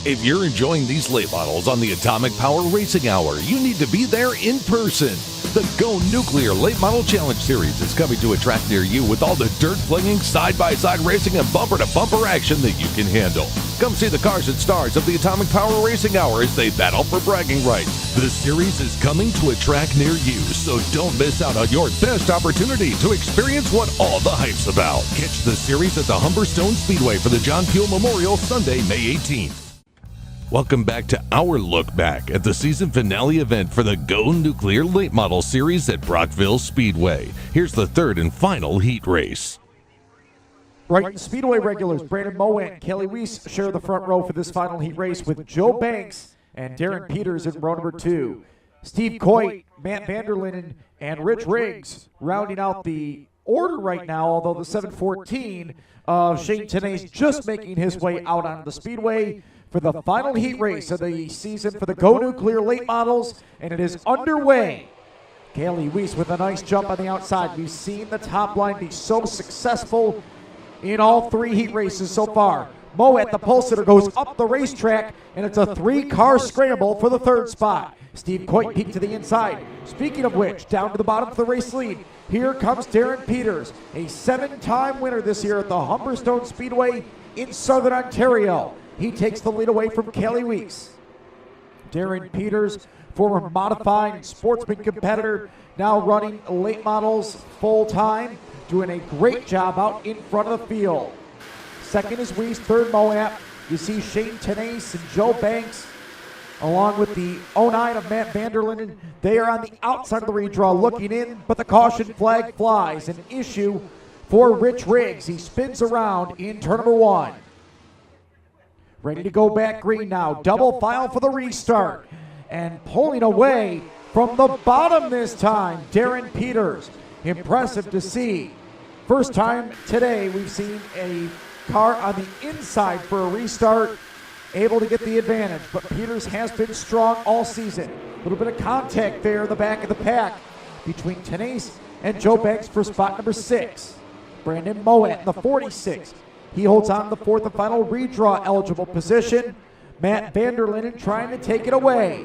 If you're enjoying these late models on the Atomic Power Racing Hour, you need to be there in person. The Go Nuclear Late Model Challenge Series is coming to a track near you with all the dirt-flinging, side-by-side racing, and bumper-to-bumper action that you can handle. Come see the cars and stars of the Atomic Power Racing Hour as they battle for bragging rights. The series is coming to a track near you, so don't miss out on your best opportunity to experience what all the hype's about. Catch the series at the Humberstone Speedway for the John Peel Memorial Sunday, May 18th. Welcome back to our look back at the season finale event for the Go Nuclear Late Model Series at Brockville Speedway. Here's the third and final heat race. Brighton Speedway regulars Brandon Mowat and Kelly Weiss share the front row for this final heat race with Joe Banks and Darren Peters in row number 2. Steve Coit, Matt Vanderlinden, and Rich Riggs rounding out the order right now, although the 714 of Shane Tenay's just making his way out onto the speedway for the final heat race of the season for the Go Nuclear Late Models, and it is underway. Kelly Weiss with a nice jump on the outside. We've seen the top line be so successful in all 3 heat races so far. Mowat, the pole sitter, goes up the racetrack, and it's a 3-car scramble for the 3rd spot. Steve Coit peeked to the inside. Speaking of which, down to the bottom of the race lead, here comes Darren Peters, a 7-time winner this year at the Humberstone Speedway in Southern Ontario. He takes the lead away from Kelly Weiss. Darren Peters, former modified and sportsman competitor, now running late models full-time, doing a great job out in front of the field. Second is Weiss, third Mowat. You see Shane Tenay and Joe Banks, along with the 09 of Matt Vanderlinden. They are on the outside of the redraw looking in, but the caution flag flies. An issue for Rich Riggs. He spins around in turn number 1. Ready to go back green now. Double file for the restart. And pulling away from the bottom this time, Darren Peters. Impressive to see. First time today we've seen a car on the inside for a restart, able to get the advantage. But Peters has been strong all season. A little bit of contact there in the back of the pack between Tenay and Joe Banks for spot number 6. Brandon Mowat in the 46. He holds on to the 4th and final redraw eligible position. Matt Vanderlinden trying to take it away.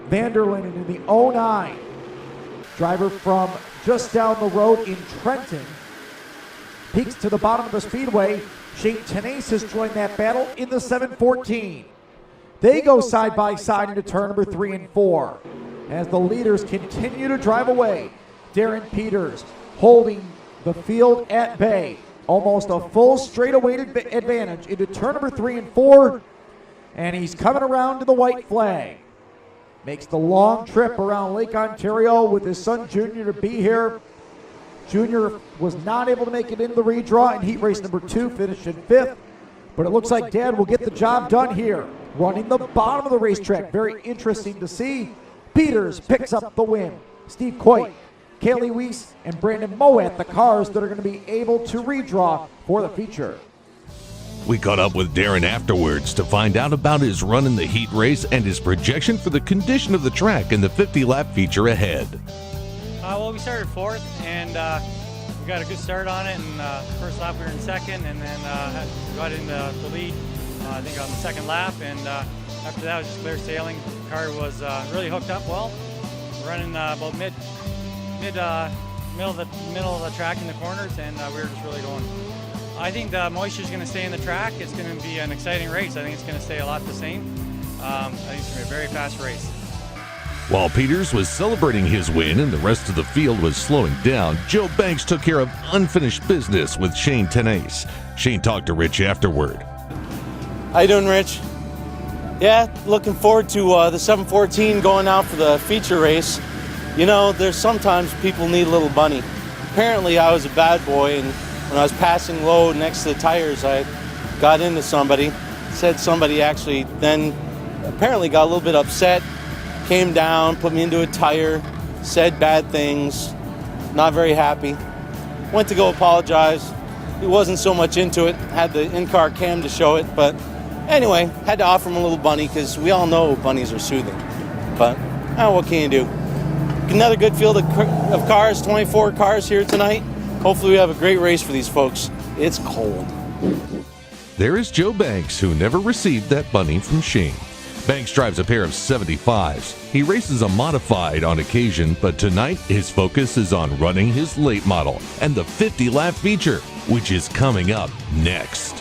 Vanderlinden in the 09. Driver from just down the road in Trenton. Peaks to the bottom of the speedway. Shane Tenay has joined that battle in the 714. They go side by side into turn number 3 and 4. As the leaders continue to drive away, Darren Peters holding the field at bay. Almost a full straightaway advantage into turn number 3 and 4. And he's coming around to the white flag. Makes the long trip around Lake Ontario with his son Junior to be here. Junior was not able to make it into the redraw in heat race number 2, finished in 5th. But it looks like Dad will get the job done here. Running the bottom of the racetrack. Very interesting to see. Peters picks up the win. Steve Coit, Kelly Weiss, and Brandon Mowat, the cars that are going to be able to redraw for the feature. We caught up with Darren afterwards to find out about his run in the heat race and his projection for the condition of the track in the 50-lap feature ahead. Well, we started 4th, and we got a good start on it. And first lap we were in 2nd, and then got into the lead, I think on the 2nd lap. And after that, it was just clear sailing. The car was really hooked up well. Running about middle of the track in the corners, and we were just really going. I think the moisture is going to stay in the track. It's going to be an exciting race. I think it's going to stay a lot the same. I think it's going to be a very fast race. While Peters was celebrating his win and the rest of the field was slowing down, Joe Banks took care of unfinished business with Shane Tenay. Shane talked to Rich afterward. How you doing, Rich? Yeah, looking forward to the 714 going out for the feature race. You know, there's sometimes people need a little bunny. Apparently I was a bad boy, and when I was passing low next to the tires, I got into somebody. Said somebody actually then apparently got a little bit upset, came down, put me into a tire, said bad things, not very happy. Went to go apologize. He wasn't so much into it, had the in-car cam to show it, but anyway, had to offer him a little bunny because we all know bunnies are soothing. But what can you do? Another good field of cars, 24 cars here tonight. Hopefully we have a great race for these folks. It's cold. there is Joe Banks, who never received that bunny from Shane. Banks drives a pair of 75s. He races a modified on occasion, but tonight his focus is on running his late model and the 50-lap feature, which is coming up next.